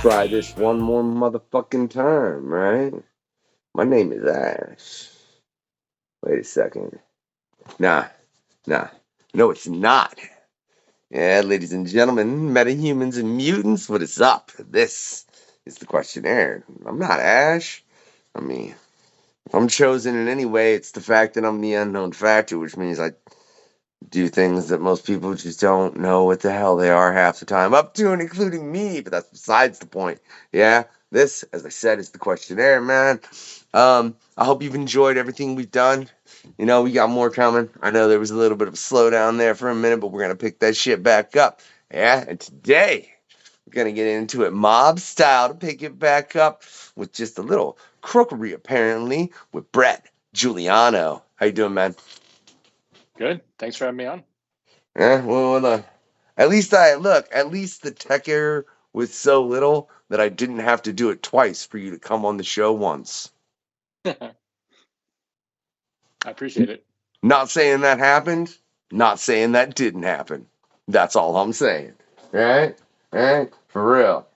try this one more motherfucking time, right? My name is Ash. Wait a second. Nah, nah. No, it's not. Yeah, ladies and gentlemen, metahumans and mutants, what is up? This is the questionnaire. I'm not Ash. I mean, if I'm chosen in any way, it's the fact that I'm the unknown factor, which means I do things that most people just don't know what the hell they are half the time, up to and including me, but that's besides the point. Yeah, this, as I said, is the questionnaire, man. I hope you've enjoyed everything we've done. You know, we got more coming. I know there was a little bit of a slowdown there for a minute, but we're going to pick that shit back up. Yeah, and today we're going to get into it mob style to pick it back up with just a little crookery, apparently, with Bret Juliano. How you doing, man? Good. Thanks for having me on. Yeah, well, at least at least the tech error was so little that I didn't have to do it twice for you to come on the show once. I appreciate it. Not saying that happened, not saying that didn't happen. That's all I'm saying. Right? Right? For real.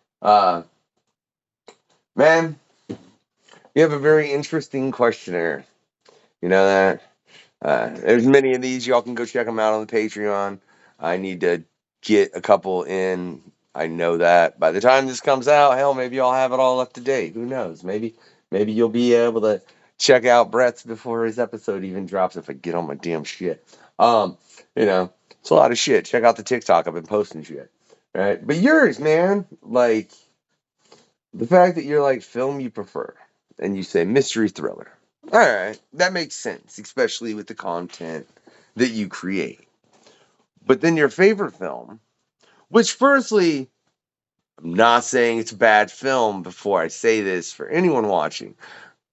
Man, you have a very interesting questionnaire. You know that? There's many of these. Y'all can go check them out on the Patreon. I need to get a couple in. I know that by the time this comes out, hell, maybe I'll have it all up to date. Who knows? Maybe you'll be able to check out Brett's before his episode even drops if I get on my damn shit. Um, it's a lot of shit. Check out the TikTok. I've been posting shit. Right? But yours, man, like the fact that you're like film you prefer and you say mystery thriller. All right, that makes sense, especially with the content that you create. But then your favorite film, which firstly, I'm not saying it's a bad film before I say this for anyone watching.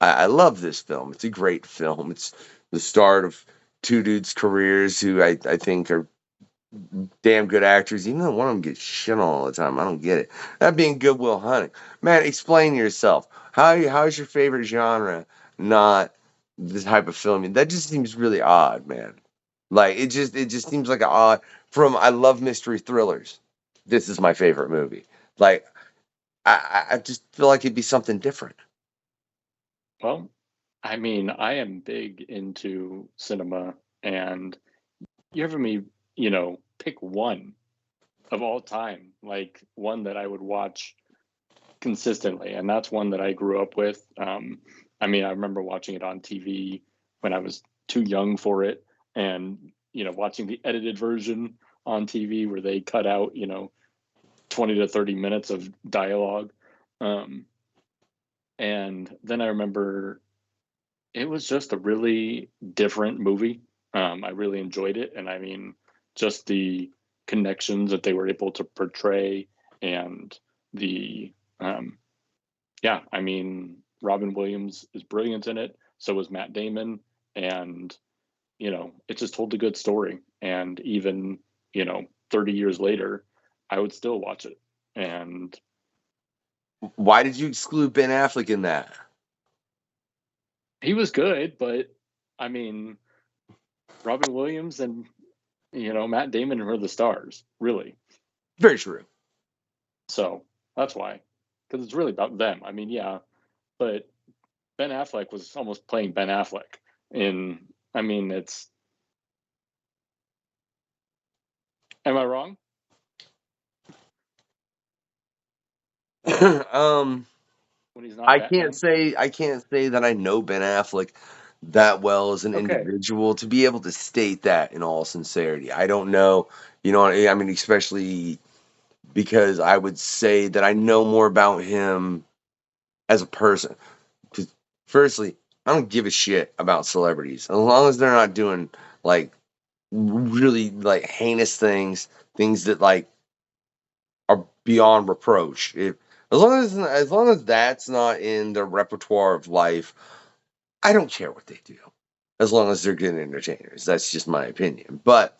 I love this film. It's a great film. It's the start of two dudes' careers who I think are damn good actors, even though one of them gets shit on all the time. I don't get it. That being Good Will Hunting. Man, explain yourself. How's your favorite genre not this type of film? That just seems really odd, man. Like it just seems like an odd from I love mystery thrillers. This is my favorite movie. Like I just feel like it'd be something different. Well, I mean, I am big into cinema, and you ever me, pick one of all time, like one that I would watch consistently, and that's one that I grew up with. I mean, I remember watching it on TV when I was too young for it, and watching the edited version on TV where they cut out, 20 to 30 minutes of dialogue. Um, and then I remember it was just a really different movie. I really enjoyed it, and I mean, just the connections that they were able to portray, and the yeah, I mean, Robin Williams is brilliant in it. So was Matt Damon, and it just told a good story. And even 30 years later, I would still watch it. And Why did you exclude Ben Affleck in that? he was good, but I mean, Robin Williams and Matt Damon were the stars, really. Very true. So that's why, because it's really about them. I mean, yeah, but Ben Affleck was almost playing Ben Affleck. In, I mean, it's. Am I wrong? um When he's not Batman? I can't say that I know Ben Affleck that well as an Okay. individual to be able to state that in all sincerity. I don't know, I mean, especially because I would say that I know more about him as a person. Because firstly, I don't give a shit about celebrities as long as they're not doing like really like heinous things that like are beyond reproach. If as long as that's not in the repertoire of life, I don't care what they do. As long as they're good entertainers. That's just my opinion. But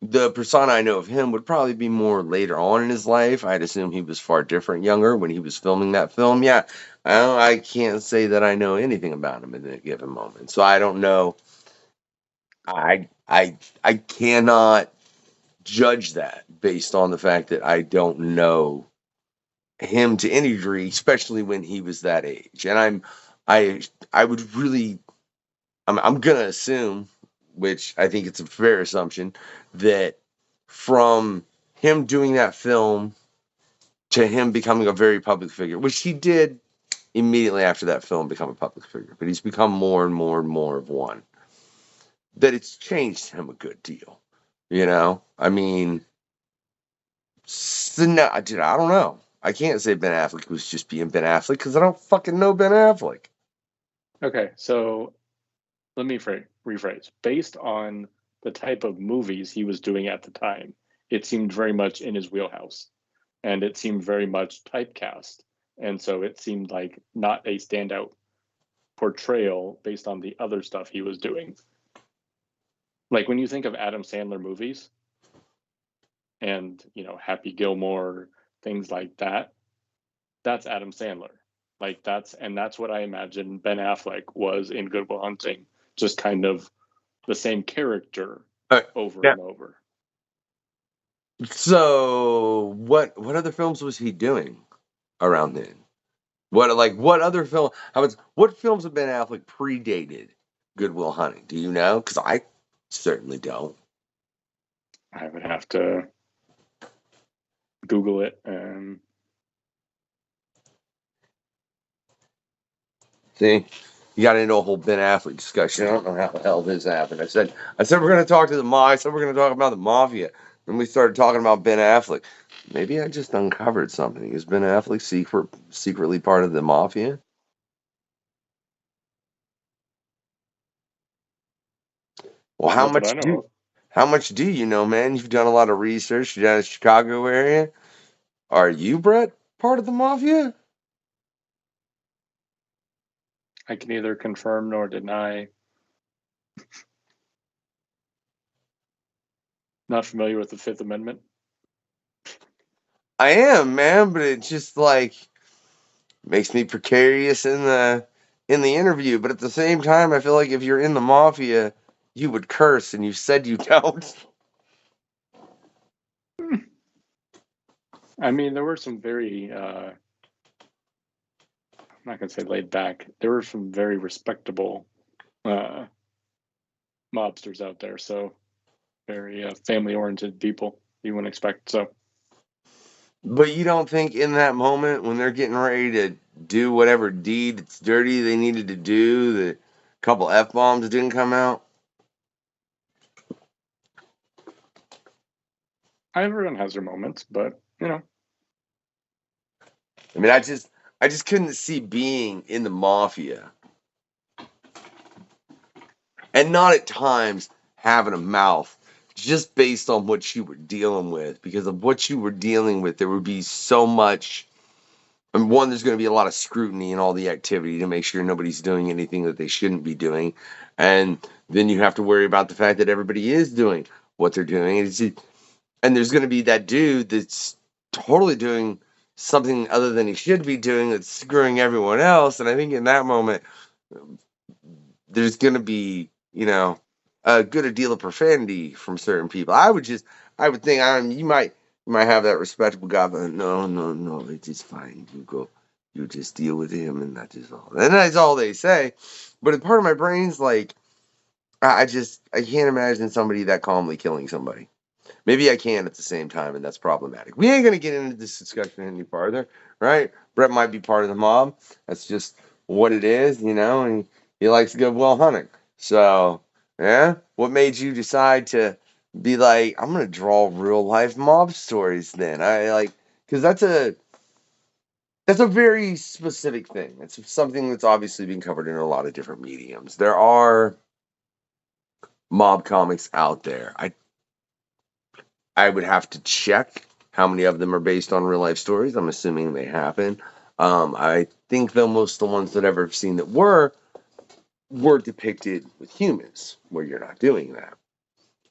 the persona I know of him would probably be more later on in his life. I'd assume he was far different younger when he was filming that film. Yeah, I can't say that I know anything about him in a given moment. So I don't know. I cannot judge that based on the fact that I don't know him to any degree, especially when he was that age. And I would really, I'm gonna assume, which I think it's a fair assumption, that from him doing that film to him becoming a very public figure, which he did immediately after that film become a public figure, but he's become more and more and more of one, that it's changed him a good deal. You know? I mean, so no, dude, I don't know. I can't say Ben Affleck was just being Ben Affleck because I don't fucking know Ben Affleck. Okay, so let me rephrase. Based on the type of movies he was doing at the time, it seemed very much in his wheelhouse, and it seemed very much typecast, and so it seemed like not a standout portrayal based on the other stuff he was doing. Like when you think of Adam Sandler movies and, Happy Gilmore, things like that, that's Adam Sandler. Like that's what I imagine Ben Affleck was in Good Will Hunting, just kind of the same character over Yeah. and over. So what other films was he doing around then? What other film? What films of Ben Affleck predated Good Will Hunting? Do you know? Because I certainly don't. I would have to Google it. See, you got into a whole Ben Affleck discussion. I don't know how the hell this happened. I said we're going to talk to I said we're going to talk about the Mafia. Then we started talking about Ben Affleck. Maybe I just uncovered something. Is Ben Affleck secretly part of the Mafia? Well, Not that I know of. how much do you know, man? You've done a lot of research. You're down in the Chicago area. Are you, Brett, part of the Mafia? I can neither confirm nor deny. Not familiar with the Fifth Amendment. I am, man, but it just makes me precarious in the interview. But at the same time, I feel like if you're in the Mafia, you would curse, and you said you don't. I mean, there were some very, I'm not going to say laid back, there were some very respectable mobsters out there. So very family oriented people you wouldn't expect. So, But you don't think in that moment when they're getting ready to do whatever deed it's dirty they needed to do, that a couple F bombs didn't come out? everyone has their moments, but I mean, I just couldn't see being in the Mafia and not at times having a mouth just based on what you were dealing with. Because of what you were dealing with, there would be so much. And one, there's going to be a lot of scrutiny in all the activity to make sure nobody's doing anything that they shouldn't be doing. And then you have to worry about the fact that everybody is doing what they're doing. And there's going to be that dude that's totally doing something other than he should be doing that's screwing everyone else. And I think in that moment, there's going to be, a good deal of profanity from certain people. I would think, you might have that respectable guy, but no, it's fine. You just deal with him, and that is all. And that's all they say. But a part of my brain's like, I can't imagine somebody that calmly killing somebody. Maybe I can at the same time, and that's problematic. We ain't gonna get into this discussion any farther, right? Brett might be part of the mob. That's just what it is, and he likes to go well hunting. So, yeah. What made you decide to be like, I'm gonna draw real life mob stories then? Because that's a very specific thing. It's something that's obviously been covered in a lot of different mediums. There are mob comics out there. I would have to check how many of them are based on real life stories. I'm assuming they happen. I think though most of the ones that I've ever seen that were depicted with humans, where you're not doing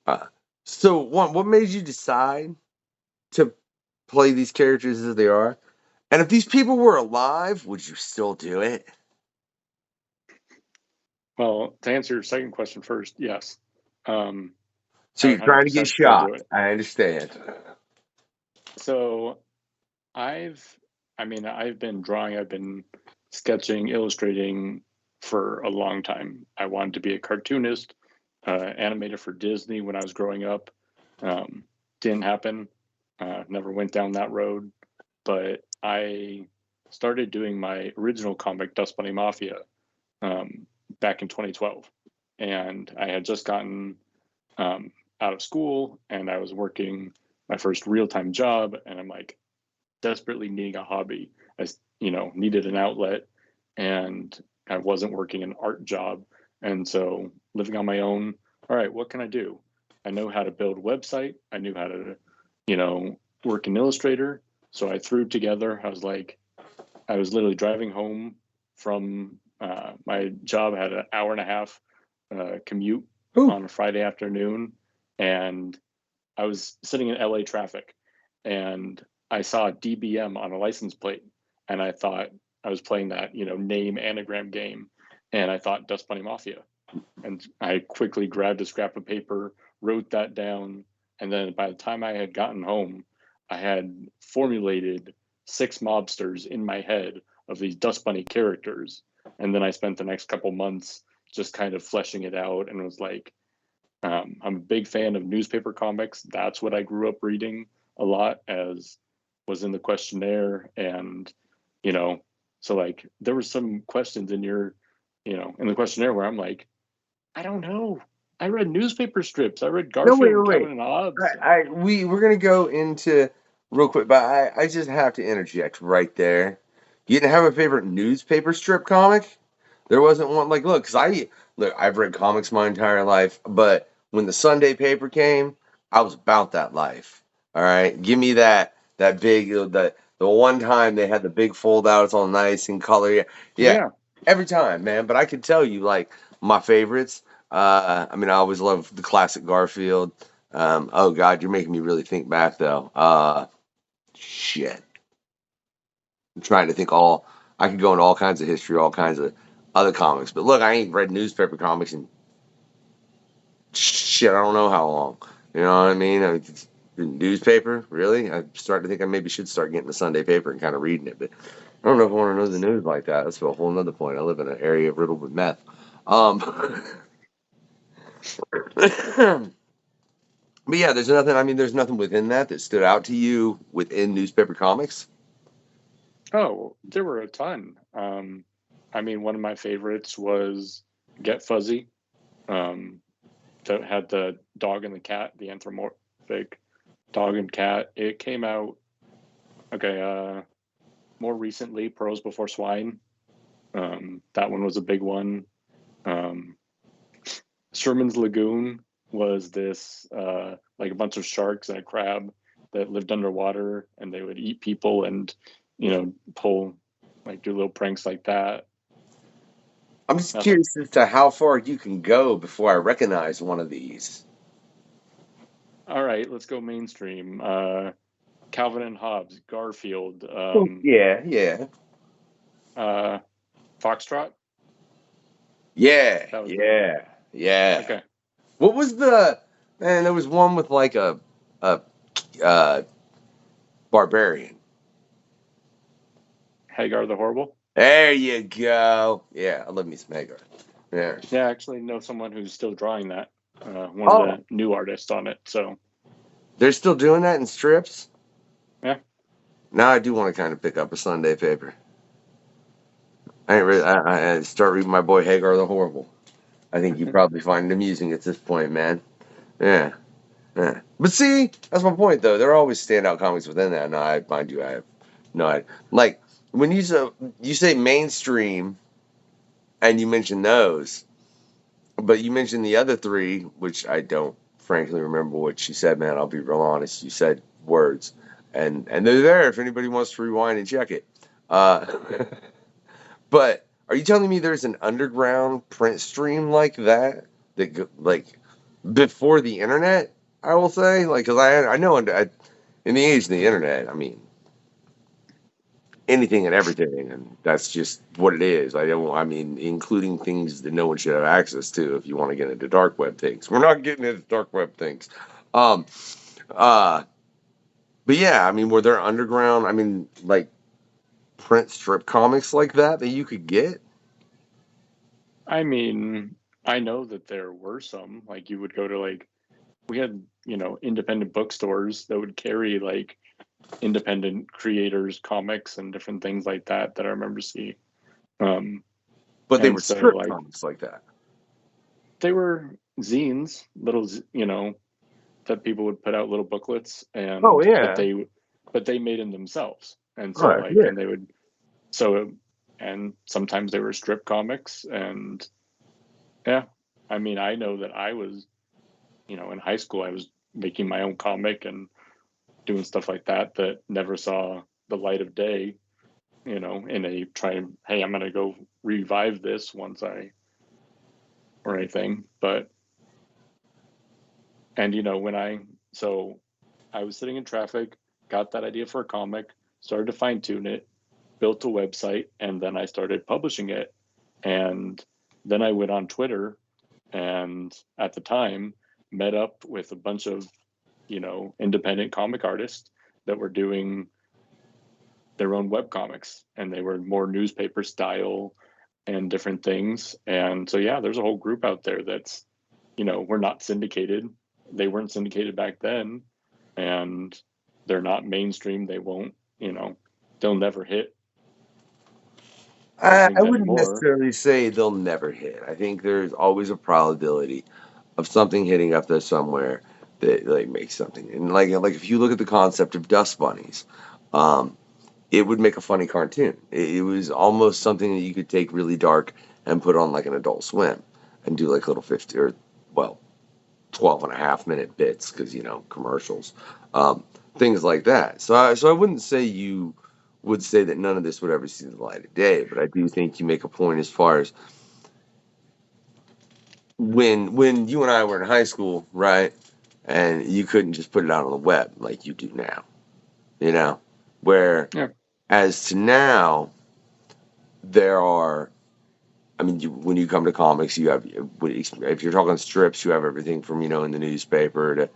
that. So what made you decide to play these characters as they are? And if these people were alive, would you still do it? well, to answer your second question first, yes. So I you're would trying to get 100% still do shot. it. I understand. So I've I mean, I've been drawing, I've been sketching, illustrating for a long time. I wanted to be a cartoonist, animator for Disney when I was growing up. Didn't happen. Never went down that road. But I started doing my original comic, Dust Bunny Mafia, back in 2012. And I had just gotten out of school and I was working my first real-time job. And I'm like, desperately needing a hobby. I, needed an outlet, and I wasn't working an art job, and so living on my own. All right, what can I do? I know how to build a website. I knew how to, work in Illustrator. So I threw together. I was literally driving home from my job. I had an hour and a half commute on a Friday afternoon, and I was sitting in LA traffic, and I saw DBM on a license plate, and I thought I was playing that, name anagram game, and I thought Dust Bunny Mafia, and I quickly grabbed a scrap of paper, wrote that down, and then by the time I had gotten home, I had formulated 6 mobsters in my head of these Dust Bunny characters, and then I spent the next couple months just kind of fleshing it out, and it was like, I'm a big fan of newspaper comics. That's what I grew up reading a lot, as was in the QUESTionnaire. And, so like there were some questions in your, in the QUESTionnaire where I'm like, I don't know. I read newspaper strips. I read No, Garfield and Calvin and Hobbes. we're gonna go into real quick, but I just have to interject right there. You didn't have a favorite newspaper strip comic? There wasn't one like look, I've read comics my entire life, but when the Sunday paper came, I was about that life. All right, give me that big the one time they had the big fold out, it's all nice and color. Yeah, every time, man. But I could tell you like my favorites. I mean, I always love the classic Garfield. Oh God, you're making me really think back though. Shit. I'm trying to think I could go into all kinds of history, all kinds of other comics. But look, I ain't read newspaper comics in shit, I don't know how long. You know what I mean? Newspaper, really? I'm starting to think I maybe should start getting the Sunday paper and kind of reading it. But I don't know if I want to know the news like that. That's a whole nother point. I live in an area riddled with meth. But yeah, there's nothing within that stood out to you within newspaper comics. Oh, there were a ton. I mean, one of my favorites was Get Fuzzy. That had the dog and the cat, the anthropomorphic dog and cat. It came out, more recently, Pearls Before Swine. That one was a big one. Sherman's Lagoon was this like a bunch of sharks and a crab that lived underwater, and they would eat people and pull, like, do little pranks like that. I'm just curious as to how far you can go before I recognize one of these. All right, let's go mainstream. Calvin and Hobbes, Garfield. Yeah. Foxtrot. Yeah. Okay. What was man? There was one with like a barbarian. Hagar the Horrible. There you go. Yeah, I love me some Hagar. Yeah. Yeah, I actually know someone who's still drawing that. One of the new artists on it. So they're still doing that in strips. Yeah. Now I do want to kind of pick up a Sunday paper. I start reading my boy Hagar the Horrible. I think you probably find it amusing at this point, man. Yeah. But see, that's my point, though. There are always standout comics within that. Now, I have no idea. Like, when you say mainstream, and you mention those, but you mentioned the other 3, which I don't frankly remember what you said, man. I'll be real honest. You said words, and they're there if anybody wants to rewind and check it. But are you telling me there's an underground print stream like that like before the internet? I will say, like, because I know in the age of the internet, I mean, anything and everything, and that's just what it is. I mean, including things that no one should have access to. If you want to get into dark web things, we're not getting into dark web things. But yeah, I mean, were there underground? I mean, like, print strip comics like that you could get? I mean, I know that there were some. Like you would go to like we had, independent bookstores that would carry like independent creators comics and different things like that I remember seeing. But they And were so strip like comics like that. they were zines, little, that people would put out little booklets Oh and yeah. but they made them themselves. And All so right. like Yeah. and they would so and sometimes they were strip comics and yeah. I mean, I know that I was, in high school I was making my own comic and doing stuff like that never saw the light of day, in a trying, hey, I'm gonna go revive this once I or anything. But and when I was sitting in traffic, got that idea for a comic, started to fine tune it, built a website, and then I started publishing it. And then I went on Twitter and at the time met up with a bunch of, independent comic artists that were doing their own web comics and they were more newspaper style and different things. And so, yeah, there's a whole group out there that's, we're not syndicated. They weren't syndicated back then and they're not mainstream. They won't, they'll never hit those I things wouldn't anymore. necessarily say they'll never hit. I think there's always a probability of something hitting up there somewhere that like makes something. And like if you look at the concept of dust bunnies, um, it would make a funny cartoon. It was almost something that you could take really dark and put on like an Adult Swim and do like little 50 or well 12 and a half minute bits because commercials, um, things like that. So I wouldn't say you would say that none of this would ever see the light of day, but I do think you make a point as far as when you and I were in high school, right? And you couldn't just put it out on the web like you do now, you know, where Yeah. as to now there are. I mean, when you come to comics, you have if you're talking strips, you have everything from in the newspaper to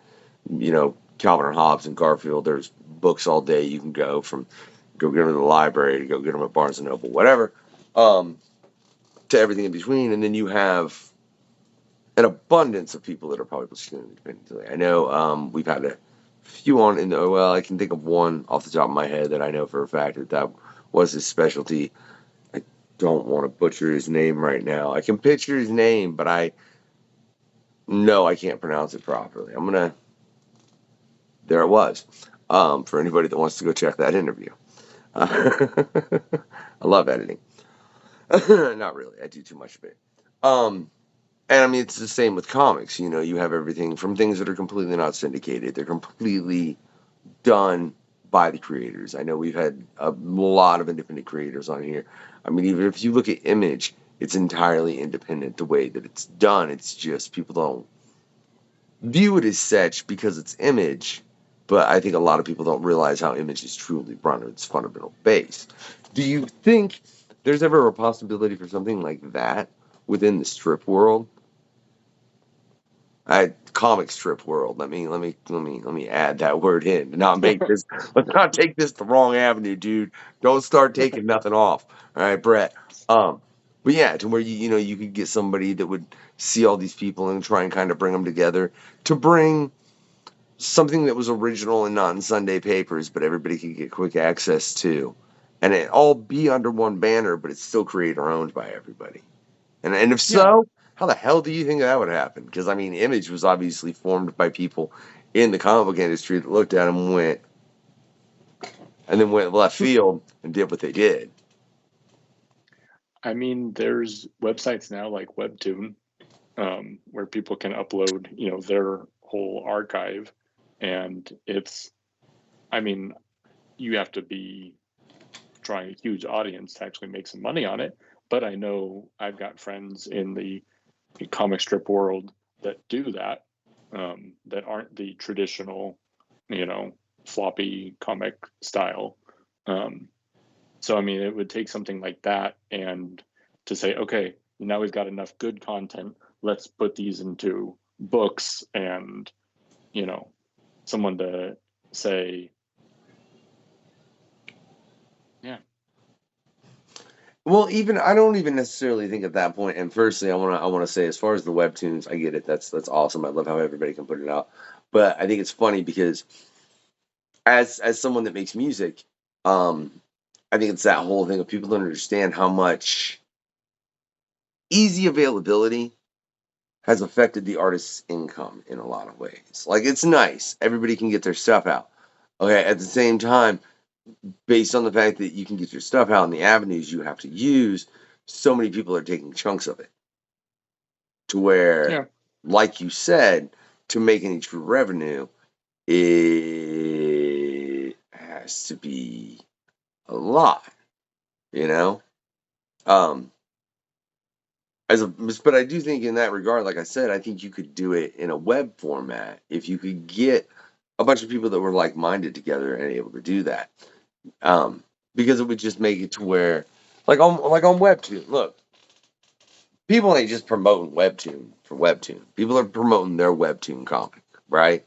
Calvin and Hobbes and Garfield. There's books all day. You can go get them at the library, to go get them at Barnes and Noble, whatever, um, to everything in between. And then you have an abundance of people that are probably pursuing independently. I know we've had a few on in the well, I can think of one off the top of my head that I know for a fact that was his specialty. I don't want to butcher his name right now. I can picture his name, but I know I can't pronounce it properly. I'm gonna. There it was. For anybody that wants to go check that interview. I love editing. Not really. I do too much of it. And I mean, it's the same with comics. You have everything from things that are completely not syndicated. They're completely done by the creators. I know we've had a lot of independent creators on here. I mean, even if you look at Image, it's entirely independent the way that it's done. It's just people don't view it as such because it's Image. But I think a lot of people don't realize how Image is truly run at its fundamental base. Do you think there's ever a possibility for something like that within the strip world? Comic strip world. Let me add that word in. Not make this. Let's not take this the wrong avenue, dude. Don't start taking nothing off. All right, Brett. But yeah, to where you could get somebody that would see all these people and try and kind of bring them together to bring something that was original and not in Sunday papers, but everybody could get quick access to, and it all be under one banner, but it's still creator owned by everybody. And if Yeah. so, how the hell do you think that would happen? Because I mean, Image was obviously formed by people in the comic book industry that looked at them and then went left field and did what they did. I mean, there's websites now like Webtoon, where people can upload, their whole archive. And I mean, you have to be drawing a huge audience to actually make some money on it. But I know I've got friends in the comic strip world that do that, that aren't the traditional, you know, floppy comic style. Um, so, I mean, it would take something like that and to say, okay, now we've got enough good content. Let's put these into books and, you know, someone to say, yeah. Well, even I don't even necessarily think at that point. And firstly, I want to say, as far as the webtoons, I get it. That's awesome. I love how everybody can put it out. But I think it's funny because as someone that makes music, um, I think it's that whole thing of people don't understand how much easy availability has affected the artist's income in a lot of ways. Like, it's nice, everybody can get their stuff out. Okay, at the same time, based on the fact that you can get your stuff out and the avenues you have to use, so many people are taking chunks of it to where, Yeah. like you said, to make any true revenue, it has to be a lot, you know? Um, but I do think in that regard, like I said, I think you could do it in a web format if you could get a bunch of people that were like minded together and able to do that. Um, because it would just make it to where, like on Webtoon, look, people ain't just promoting Webtoon for Webtoon. People are promoting their Webtoon comic, right?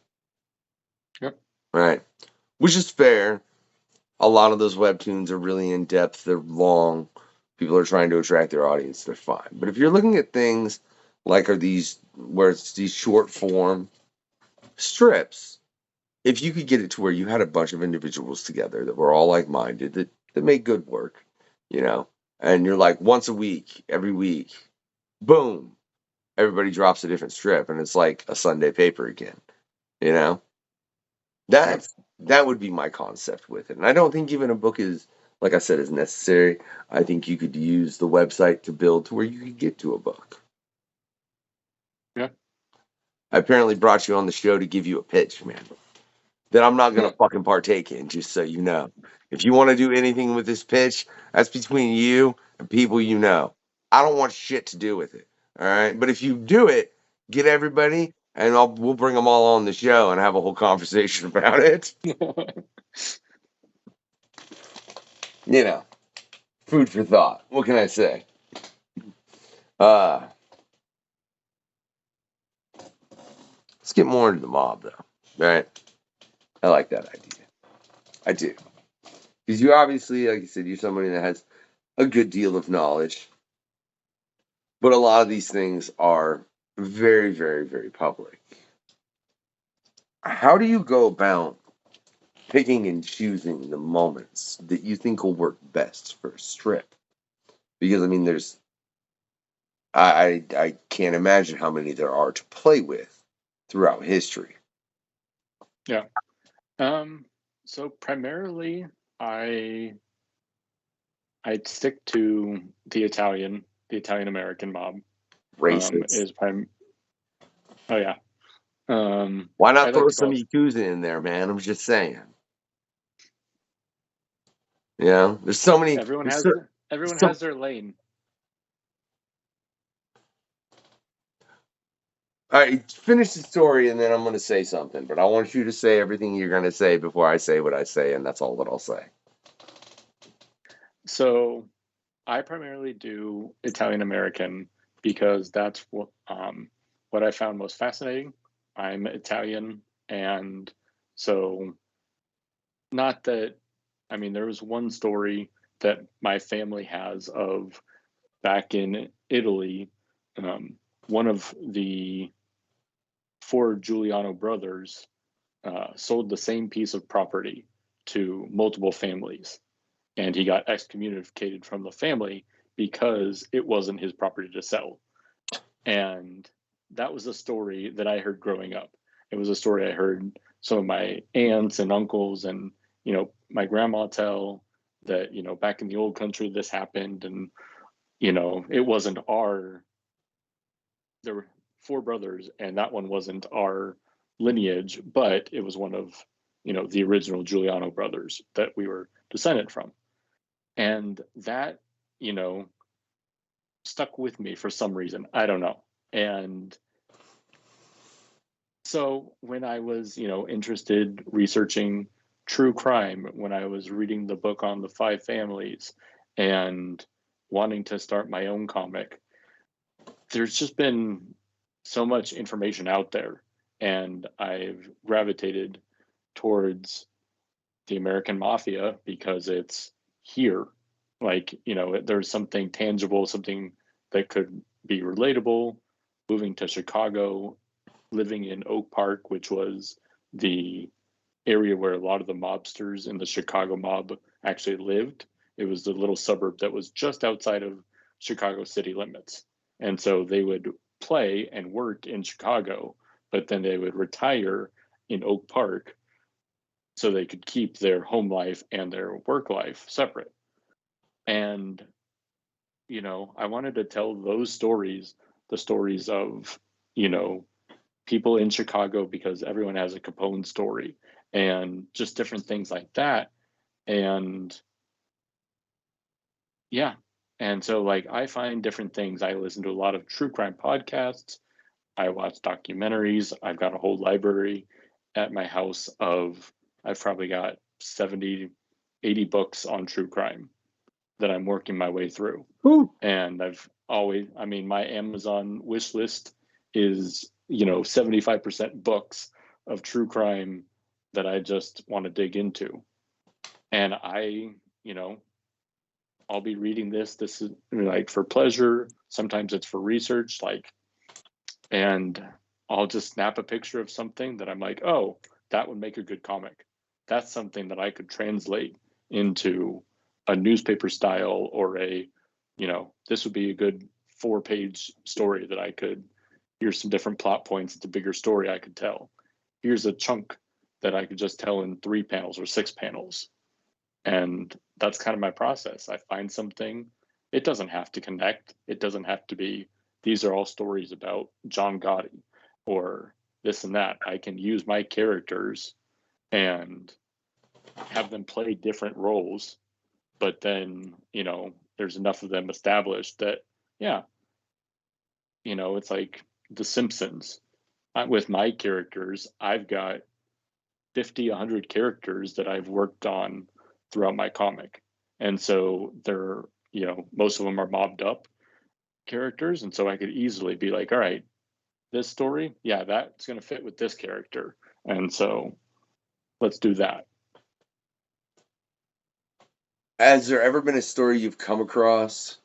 Yep. Right. Which is fair. A lot of those Webtoons are really in depth. They're long. People are trying to attract their audience. They're fine. But if you're looking at things like are these where it's these short form strips, if you could get it to where you had a bunch of individuals together that were all like minded that made good work, you know, and you're like once a week, every week, boom, everybody drops a different strip, and it's like a Sunday paper again, you know. Yep. That would be my concept with it. And I don't think even a book is, like I said, is necessary. I think you could use the website to build to where you could get to a book. Yeah. I apparently brought you on the show to give you a pitch, man, that I'm not gonna Yeah. fucking partake in, just so you know. If you want to do anything with this pitch, that's between you and people you know. I don't want shit to do with it. All right. But if you do it, get everybody and we'll bring them all on the show and have a whole conversation about it. You know. Food for thought. What can I say? Uh, let's get more into the mob, though. Right? I like that idea. I do. Because you obviously, like you said, you're somebody that has a good deal of knowledge. But a lot of these things are very, very, very public. How do you go about picking and choosing the moments that you think will work best for a strip? Because, I mean, I can't imagine how many there are to play with throughout history. Yeah. So primarily I I'd stick to the Italian American mob. Racist. Is prime Oh yeah. Why I not like throw to some call it Yakuza in there, man? I'm just saying. You know, there's so many. There's so, everyone so has their lane. all right, finish the story, and then I'm going to say something. But I want you to say everything you're going to say before I say what I say, and that's all that I'll say. So I primarily do Italian American because that's what I found most fascinating. I'm Italian, and so not that I mean there was one story that my family has of back in Italy, um, one of the four Giuliano brothers sold the same piece of property to multiple families, and he got excommunicated from the family because it wasn't his property to sell. And that was a story that I heard growing up. It was a story I heard some of my aunts and uncles and my grandma tell that back in the old country this happened, and it wasn't our there were four brothers, and that one wasn't our lineage, but it was one of the original Giuliano brothers that we were descended from, and that you know stuck with me for some reason. I don't know. And so when I was interested researching true crime, when I was reading the book on the five families, and wanting to start my own comic, there's just been so much information out there, and I've gravitated towards the American Mafia because it's here. Like, there's something tangible, something that could be relatable. Moving to Chicago, living in Oak Park, which was the area where a lot of the mobsters in the Chicago mob actually lived. It was the little suburb that was just outside of Chicago city limits. And so they would play and work in Chicago, but then they would retire in Oak Park so they could keep their home life and their work life separate. And, I wanted to tell those stories, the stories of, you know, people in Chicago, because everyone has a Capone story and just different things like that. And yeah. And so, like, I find different things. I listen to a lot of true crime podcasts. I watch documentaries. I've got a whole library at my house of, I've probably got 70, 80 books on true crime that I'm working my way through. Whew. And my Amazon wish list is, 75% books of true crime that I just want to dig into. And I'll be reading this. This is like for pleasure. Sometimes it's for research, and I'll just snap a picture of something that I'm like, oh, that would make a good comic. That's something that I could translate into a newspaper style, or this would be a good 4-page story that I could, here's some different plot points. It's a bigger story I could tell. Here's a chunk that I could just tell in 3 panels or 6 panels. And that's kind of my process. I find something. It doesn't have to connect. It doesn't have to be, these are all stories about John Gotti or this and that. I can use my characters and have them play different roles, but then, there's enough of them established that, yeah, it's like The Simpsons. With my characters, I've got 50, 100 characters that I've worked on throughout my comic. And so they're, most of them are mobbed up characters. And so I could easily be like, all right, this story, yeah, that's going to fit with this character. And so let's do that. Has there ever been a story you've come across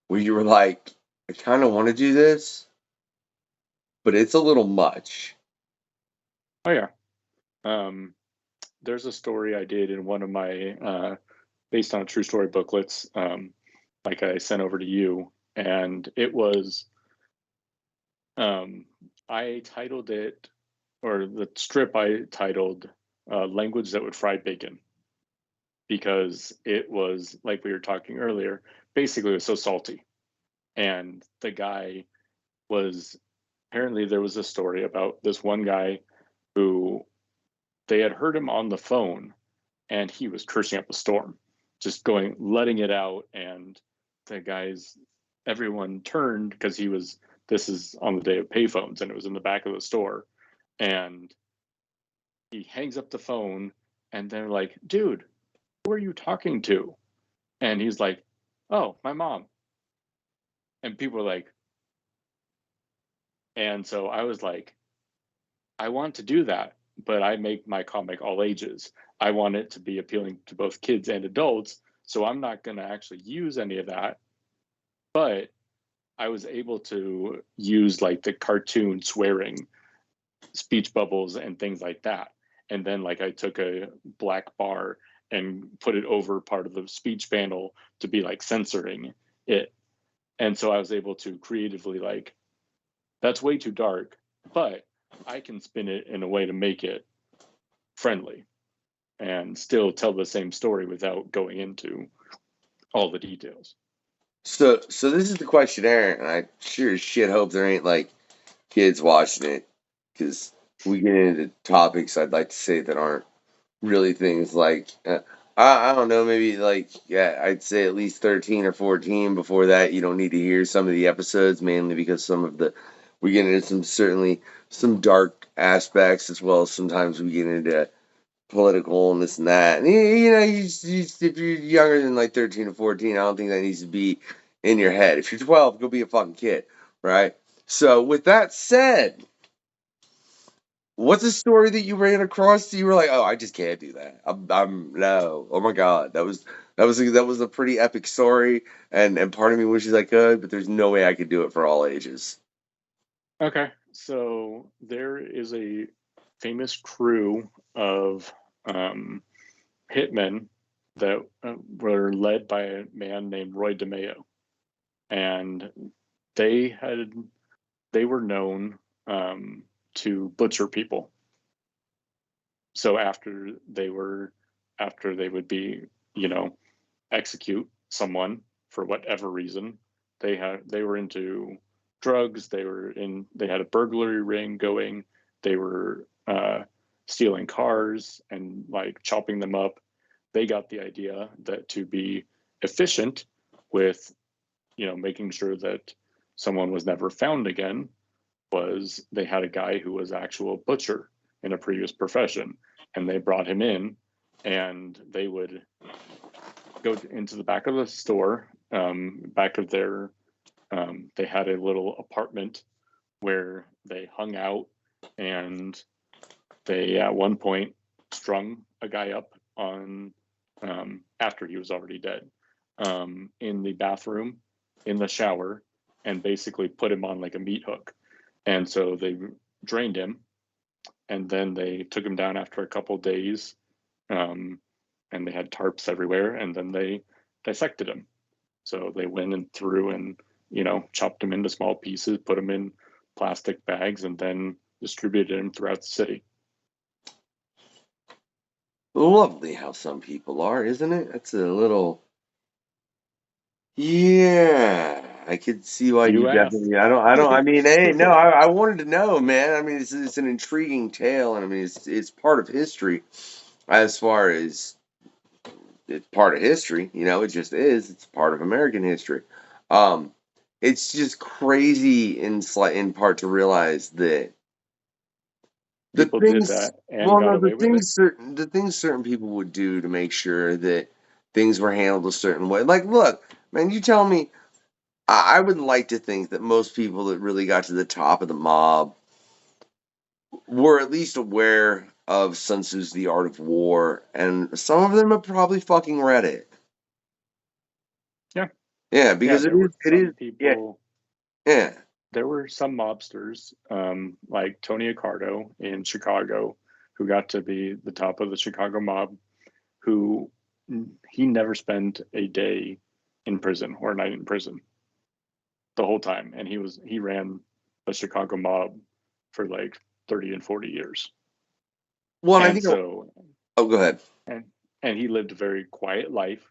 where you were like, I kind of want to do this, but it's a little much? Oh, yeah. There's a story I did in one of my, based on a true story booklets, like I sent over to you. And it was, I titled it, or the strip I titled Language That Would Fry Bacon, because it was, like we were talking earlier, basically it was so salty. And the guy was, apparently there was a story about this one guy who, they had heard him on the phone and he was cursing up a storm, just letting it out. And the guys, everyone turned because this is on the day of payphones and it was in the back of the store. And he hangs up the phone and they're like, dude, who are you talking to? And he's like, oh, my mom. And people were like, and so I was like, I want to do that, but I make my comic all ages. I want it to be appealing to both kids and adults. So I'm not going to actually use any of that. But I was able to use like the cartoon swearing, speech bubbles, and things like that. And then like I took a black bar and put it over part of the speech panel to be like censoring it. And so I was able to creatively, like, that's way too dark, but I can spin it in a way to make it friendly and still tell the same story without going into all the details. So this is the questionnaire, and I sure as shit hope there ain't like kids watching it, because we get into topics I'd like to say that aren't really things like I don't know, maybe like, yeah, I'd say at least 13 or 14. Before that, you don't need to hear some of the episodes, mainly because some of the we get into some dark aspects, as well as sometimes we get into political and this and that. And if you're younger than like 13 or 14, I don't think that needs to be in your head. If you're 12, go be a fucking kid, right? So with that said, what's a story that you ran across that you were like, oh, I just can't do that. I'm no. Oh my god, That was a pretty epic story, and part of me wishes I could, but there's no way I could do it for all ages. Okay, so there is a famous crew of hitmen that were led by a man named Roy DeMeo, and they had they were known to butcher people. So after they would be, execute someone for whatever reason, they were into drugs. They had a burglary ring going. They were stealing cars and like chopping them up. They got the idea that to be efficient with, making sure that someone was never found again, was they had a guy who was actual butcher in a previous profession, and they brought him in, and they would go into the back of the store, back of their they had a little apartment where they hung out, and they at one point strung a guy up on after he was already dead, in the bathroom, in the shower, and basically put him on like a meat hook. And so they drained him, and then they took him down after a couple days, and they had tarps everywhere, and then they dissected him. So they went and threw and chopped him into small pieces, put him in plastic bags, and then distributed him throughout the city. Lovely how some people are, isn't it? That's a little. Yeah, I could see why you You asked. definitely. I mean, hey, no, I wanted to know, man. I mean, it's an intriguing tale, and I mean, it's part of history, as far as it's part of history. It just is. It's part of American history. Um, it's just crazy in part to realize that the People did things. that and Well, got no, away with it. the things certain people would do to make sure that things were handled a certain way. Like, look, man, you tell me. I would like to think that most people that really got to the top of the mob were at least aware of Sun Tzu's The Art of War, and some of them have probably fucking read it. Yeah, Yeah, yeah. because There were it some is, yeah, people. yeah. There were some mobsters, like Tony Accardo in Chicago, who got to be the top of the Chicago mob, who he never spent a day in prison or a night in prison the whole time, and he ran the Chicago mob for like 30 and 40 years. Well, and I And think. so Oh, go ahead. and and he lived a very quiet life,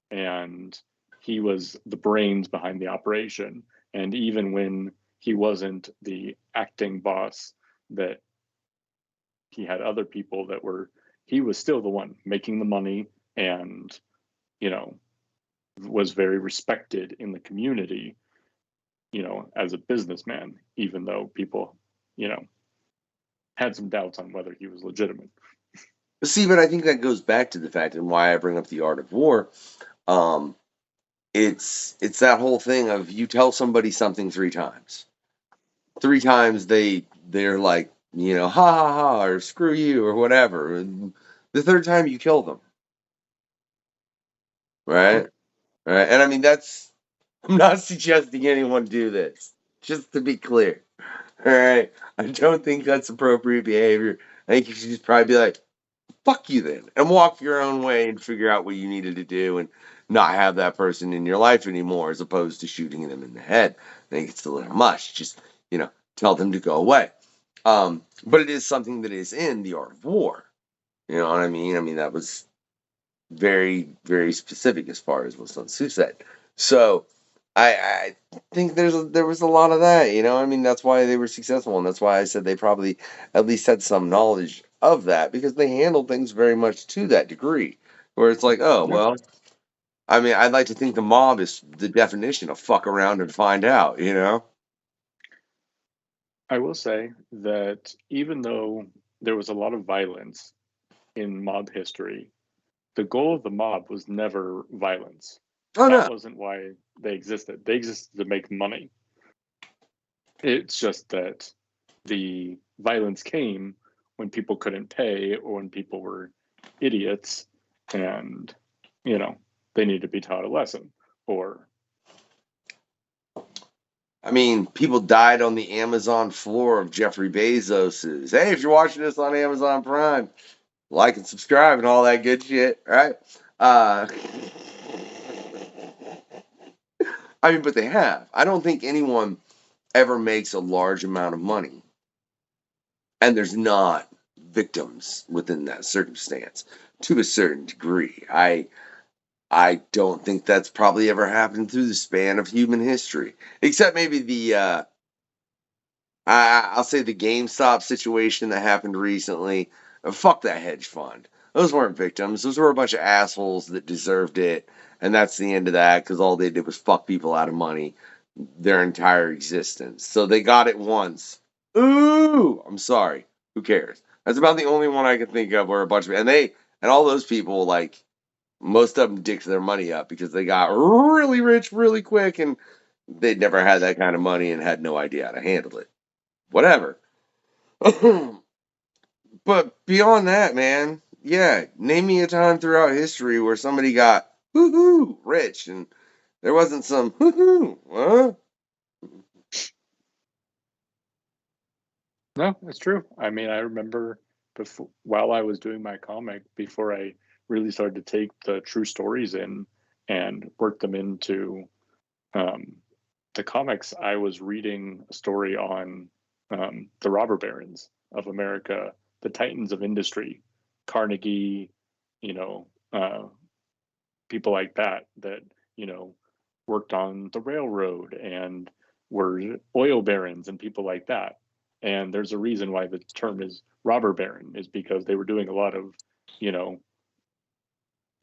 and he was the brains behind the operation. And even when he wasn't the acting boss, that he had other people that were, he was still the one making the money, and you know was very respected in the community, as a businessman, even though people you know had some doubts on whether he was legitimate. See, but I think that goes back to the fact and why I bring up The Art of War. Um, it's that whole thing of you tell somebody something three times. Three times they're like, ha ha ha, or screw you, or whatever. And the third time you kill them, Yeah. right? Right. And I mean, I'm not suggesting anyone do this, just to be clear. All right. I don't think that's appropriate behavior. I think you should just probably be like, fuck you then, and walk your own way and figure out what you needed to do and not have that person in your life anymore, as opposed to shooting them in the head. I think it's a little much. Just, tell them to go away. But it is something that is in The Art of War. You know what I mean? I mean, that was very, very specific as far as what Sun Tzu said. So I think there was a lot of that. I mean, that's why they were successful, and that's why I said they probably at least had some knowledge of that, because they handled things very much to that degree, where it's like, oh Yeah. well. I mean, I'd like to think the mob is the definition of fuck around and find out. I will say that even though there was a lot of violence in mob history, the goal of the mob was never violence. Oh That no. wasn't why they existed. They existed to make money. It's just that the violence came when people couldn't pay or when people were idiots, and you know they need to be taught a lesson. Or I mean, people died on the Amazon floor of Jeffrey Bezos's. Hey, if you're watching this on Amazon Prime, like and subscribe and all that good shit, right? I mean, but they have. I don't think anyone ever makes a large amount of money, and there's not victims within that circumstance to a certain degree. I don't think that's probably ever happened through the span of human history, except maybe the I'll say the GameStop situation that happened recently. Fuck that hedge fund. Those weren't victims. Those were a bunch of assholes that deserved it, and that's the end of that because all they did was fuck people out of money their entire existence. So they got it once. Ooh, I'm sorry. Who cares? That's about the only one I can think of where a bunch of and all those people like most of them dicked their money up because they got really rich really quick and they'd never had that kind of money and had no idea how to handle it. Whatever. But beyond that, man, yeah, name me a time throughout history where somebody got woohoo rich and there wasn't some woohoo, huh? no, it's true. I mean, I remember while I was doing my comic, before I really started to take the true stories in and work them into um, the comics, I was reading a story on the robber barons of America, the titans of industry, Carnegie, you know, people like that, you know, worked on the railroad and were oil barons and people like that. And there's a reason why the term is robber baron, is because they were doing a lot of, you know,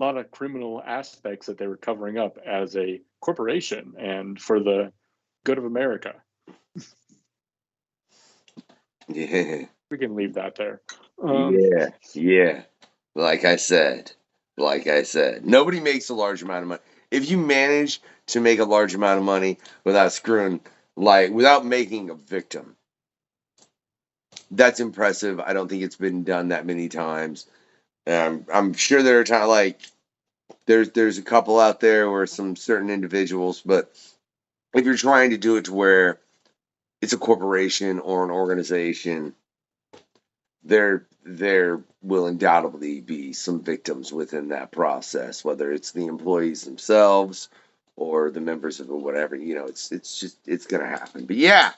a lot of criminal aspects that they were covering up as a corporation and for the good of America. Yeah, We can leave that there. yeah. Like I said, nobody makes a large amount of money. If you manage to make a large amount of money without screwing, like without making a victim, that's impressive. I don't think it's been done that many times. I'm sure there are times like there's a couple out there where some certain individuals, but if you're trying to do it to where it's a corporation or an organization, there will undoubtedly be some victims within that process, whether it's the employees themselves or the members of whatever. It's gonna happen. But yeah,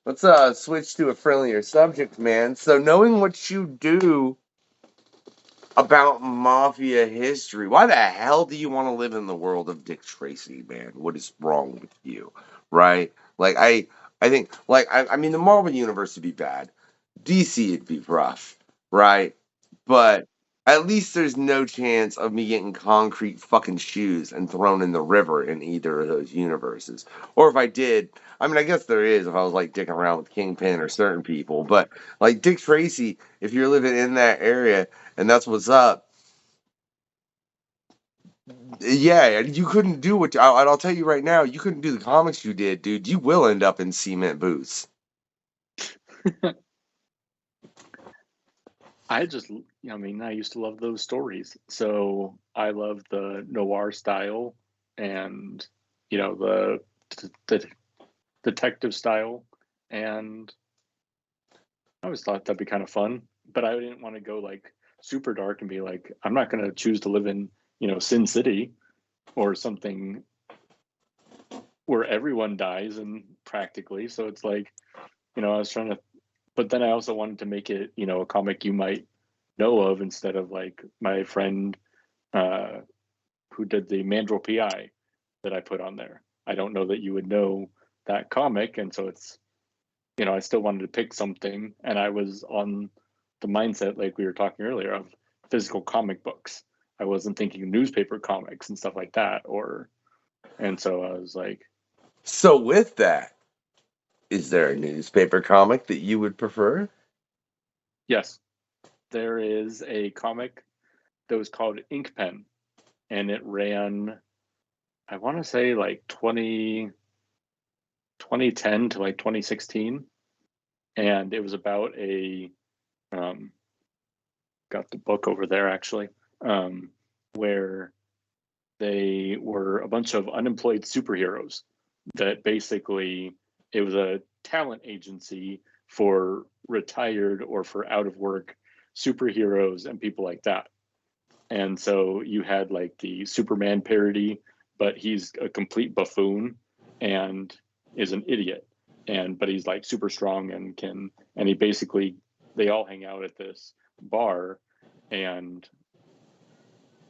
let's switch to a friendlier subject, man. So knowing what you do about Mafia history, why the hell do you want to live in the world of Dick Tracy, man? What is wrong with you, right? Like I think like I mean the Marvel universe would be bad. DC would be rough, right? But at least there's no chance of me getting concrete fucking shoes and thrown in the river in either of those universes. Or if I did, I mean, I guess there is if I was like dicking around with Kingpin or certain people. But like Dick Tracy, if you're living in that area and that's what's up, yeah, you couldn't do what I'll tell you right now, you couldn't do the comics you did, dude. You will end up in cement boots. I mean, I used to love those stories. So I love the noir style and, you know, the detective style. And I always thought that'd be kind of fun, but I didn't want to go like super dark and be like, I'm not going to choose to live in, you know, Sin City or something where everyone dies and practically. So it's like, you know, I was trying to, but then I also wanted to make it, you know, a comic you might know of instead of like my friend uh, who did the Mandrill PI that I put on there. I don't know that you would know that comic. And so it's, you know, I still wanted to pick something. And I was on the mindset, like we were talking earlier, of physical comic books. I wasn't thinking newspaper comics and stuff like that. And so I was like, So with that, is there a newspaper comic that you would prefer? yes, there is a comic that was called Ink Pen, and it ran, I want to say like 2010 to like 2016. And it was about um, got the book over there actually, where they were a bunch of unemployed superheroes that basically it was a talent agency for retired or for out of work superheroes and people like that. And so you had like the Superman parody, but he's a complete buffoon and is an idiot. But he's like super strong and he basically, they all hang out at this bar, and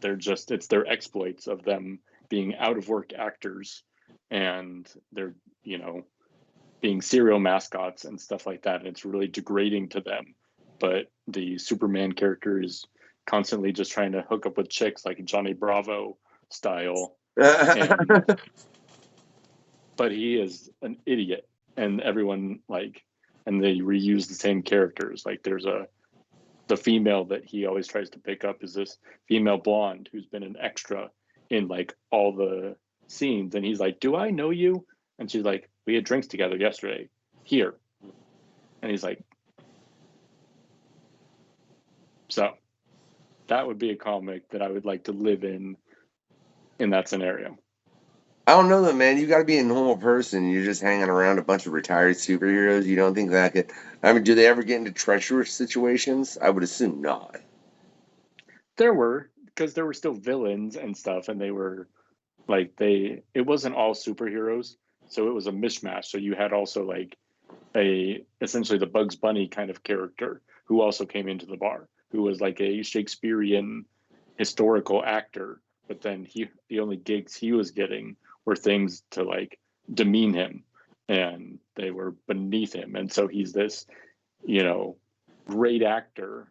it's their exploits of them being out of work actors, and they're, being serial mascots and stuff like that. And it's really degrading to them. But the Superman character is constantly just trying to hook up with chicks like Johnny Bravo style. But he is an idiot, and everyone and they reuse the same characters. Like there's the female that he always tries to pick up is this female blonde who's been an extra in like all the scenes. And he's like, "Do I know you?" And she's like, "We had drinks together yesterday here." And he's like, so that would be a comic that I would like to live in that scenario. I don't know that, man. You got to be a normal person. You're just hanging around a bunch of retired superheroes. You don't think that could? I mean, do they ever get into treacherous situations? I would assume not. There were, because there were still villains and stuff, and they were it wasn't all superheroes, so it was a mishmash. So you had also like essentially the Bugs Bunny kind of character who also came into the bar, who was like a Shakespearean historical actor, but then the only gigs he was getting were things to like demean him, and they were beneath him. And so he's this, great actor,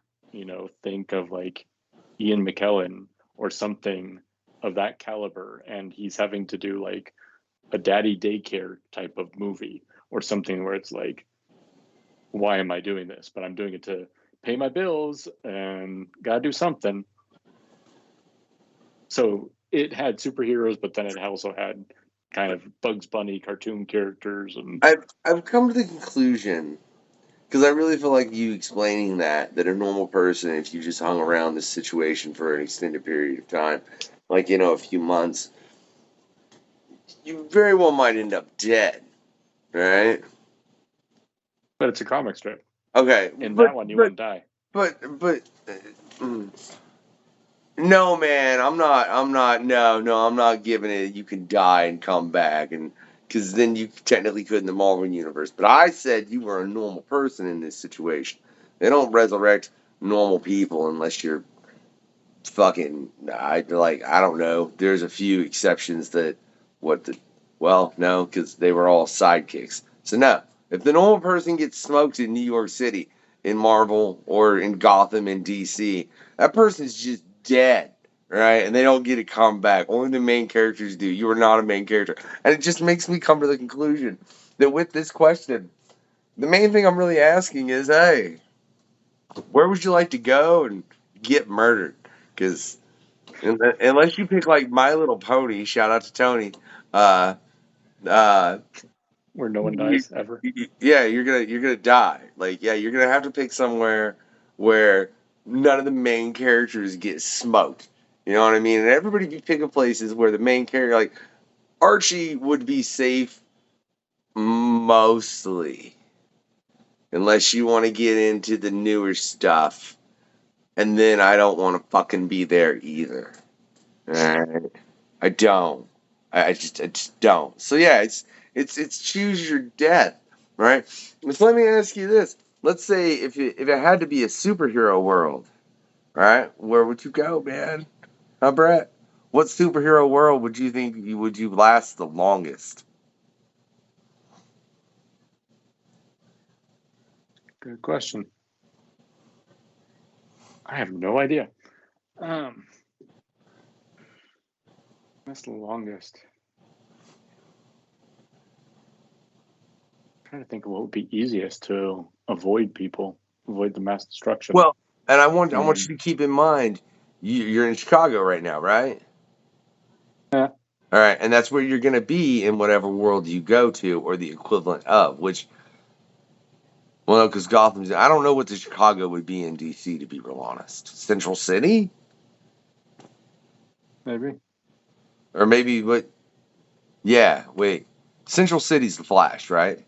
think of like Ian McKellen or something of that caliber, and he's having to do like a daddy daycare type of movie or something where it's like, why am I doing this? But I'm doing it to pay my bills and gotta do something. So it had superheroes, but then it also had kind of Bugs Bunny cartoon characters. And I've come to the conclusion, because I really feel like you explaining that a normal person, if you just hung around this situation for an extended period of time, like a few months, you very well might end up dead, right? But it's a comic strip. Okay, that one you won't die. But no, man, I'm not. No, I'm not giving it. You can die and come back, and because then you technically could in the Marvel universe. But I said you were a normal person in this situation. They don't resurrect normal people unless you're fucking. I don't know. There's a few exceptions that no, because they were all sidekicks. So no, if the normal person gets smoked in New York City, in Marvel, or in Gotham in DC, that person's just dead, right? And they don't get to come back. Only the main characters do. You are not a main character. And it just makes me come to the conclusion that with this question, the main thing I'm really asking is, hey, where would you like to go and get murdered? Because unless you pick like My Little Pony, shout out to Tony, uh, uh, where no one dies ever. Yeah, you're gonna die. Like, yeah, you're gonna have to pick somewhere where none of the main characters get smoked. You know what I mean? And everybody be picking places where the main character, like Archie, would be safe mostly, unless you want to get into the newer stuff. And then I don't want to fucking be there either. Alright? I don't. I just don't. So yeah, it's choose your death, right? So let me ask you this. Let's say if it had to be a superhero world, right? Where would you go, man? Huh, Brett? What superhero world would you think would you last the longest? Good question. I have no idea. That's the longest. I'm trying to think of what would be easiest to avoid the mass destruction. Well, and I want you to keep in mind, you're in Chicago right now, right? Yeah. All right, and that's where you're going to be in whatever world you go to, or the equivalent of, which, well, no, because Gotham's, I don't know what the Chicago would be in DC, to be real honest. Central City? Maybe. Or maybe what? Yeah, wait. Central City's the Flash, right?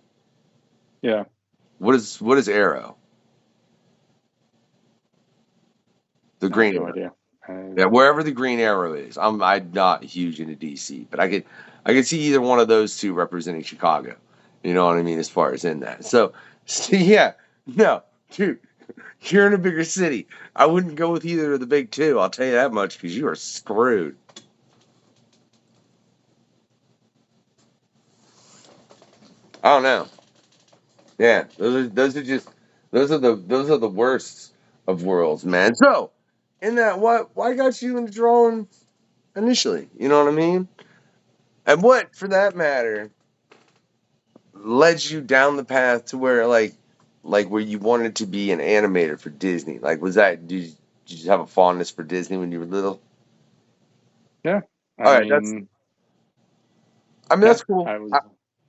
Yeah, What is Arrow? The I have Green no Arrow. idea. Yeah, wherever the Green Arrow is. I'm not huge into DC, but I could see either one of those two representing Chicago. You know what I mean, as far as in that. So yeah, no, dude, you're in a bigger city. I wouldn't go with either of the big two. I'll tell you that much because you are screwed. I don't know. Yeah, those are the worst of worlds, man. So, in that, why got you into drawing initially? You know what I mean? And what, for that matter, led you down the path to where like where you wanted to be an animator for Disney? Like, was that did you have a fondness for Disney when you were little? Yeah, All I right, mean, yeah, that's cool. I was.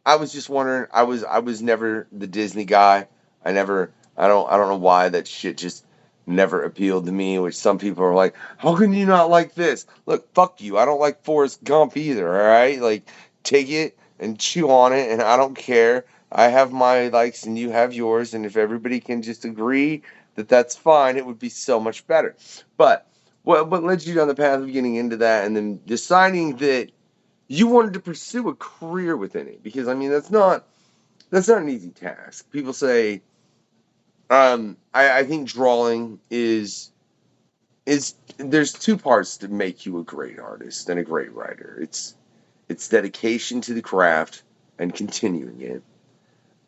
I was just wondering. I was never the Disney guy. I don't know why that shit just never appealed to me. Which some people are like, how can you not like this? Look, fuck you. I don't like Forrest Gump either. All right, like take it and chew on it, and I don't care. I have my likes and you have yours, and if everybody can just agree that that's fine, it would be so much better. But what led you down the path of getting into that, and then deciding that you wanted to pursue a career within it? Because I mean that's not an easy task. People say I think drawing is there's two parts to make you a great artist and a great writer. It's dedication to the craft and continuing it.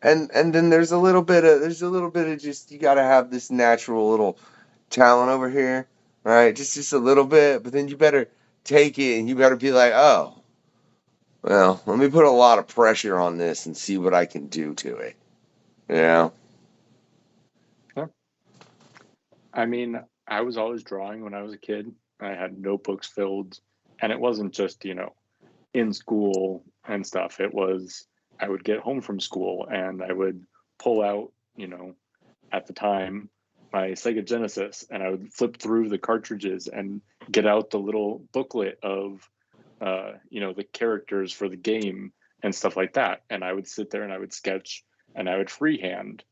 And then there's a little bit of just you got to have this natural little talent over here, right? Just a little bit, but then you better take it and you better be like, "Oh, well, let me put a lot of pressure on this and see what I can do to it." You know? Yeah. I mean, I was always drawing when I was a kid. I had notebooks filled, and it wasn't just, in school and stuff. It was, I would get home from school and I would pull out, at the time, my Sega Genesis, and I would flip through the cartridges and get out the little booklet of, the characters for the game and stuff like that. And I would sit there and I would sketch and I would freehand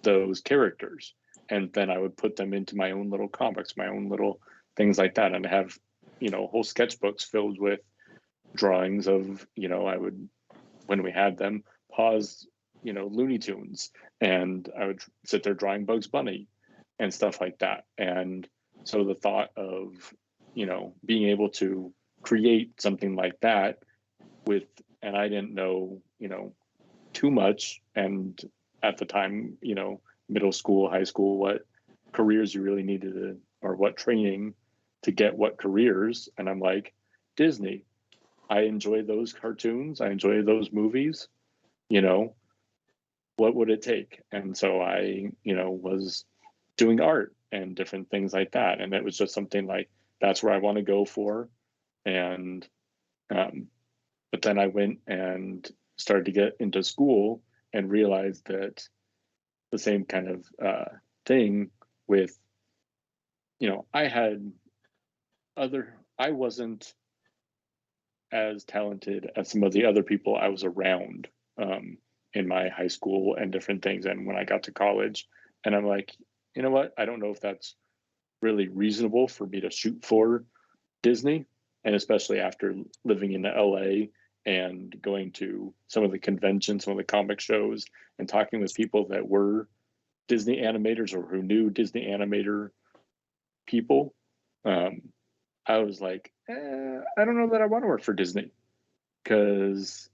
those characters, and then I would put them into my own little comics, my own little things like that, and have whole sketchbooks filled with drawings of I would, when we had them, pause Looney Tunes, and I would sit there drawing Bugs Bunny and stuff like that. And so the thought of being able to create something like that with, and I didn't know too much, and at the time, middle school, high school, what careers you really needed to, or what training to get what careers. And I'm like, Disney, I enjoy those cartoons, I enjoy those movies, you know, what would it take? And so I, was doing art and different things like that. And it was just something like, that's where I want to go for. And, um, but then I went and started to get into school and realized that the same kind of thing with, I had I wasn't as talented as some of the other people I was around, in my high school and different things. And when I got to college, and I'm like, you know what? I don't know if that's really reasonable for me to shoot for Disney. And especially after living in LA and going to some of the conventions, some of the comic shows, and talking with people that were Disney animators or who knew Disney animator people, um, I was like, I don't know that I want to work for Disney, because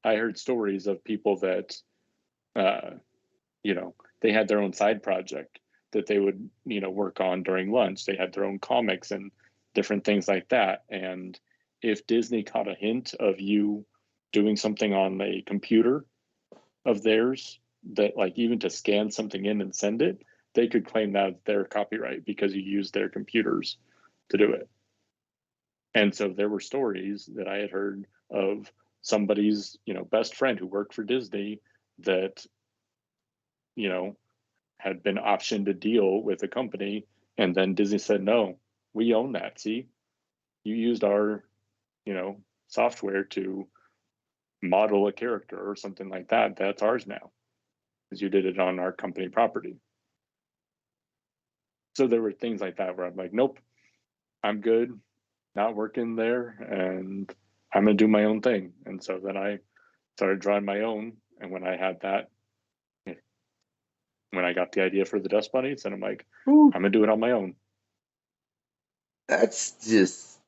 I heard stories of people that, uh, they had their own side project that they would, work on during lunch. They had their own comics and different things like that. And if Disney caught a hint of you doing something on a computer of theirs, that like even to scan something in and send it, they could claim that their copyright because you used their computers to do it. And so there were stories that I had heard of somebody's, best friend who worked for Disney that, you know, had been optioned a deal with a company, and then Disney said, "No, we own that. See, you used our software to model a character or something like that. That's ours now, because you did it on our company property. So there were things like that where I'm like, nope, I'm good, not working there, and I'm gonna do my own thing. And so then I started drawing my own. And when I had that, when I got the idea for the Dust Bunnies, and I'm like, Ooh, I'm gonna do it on my own. that's just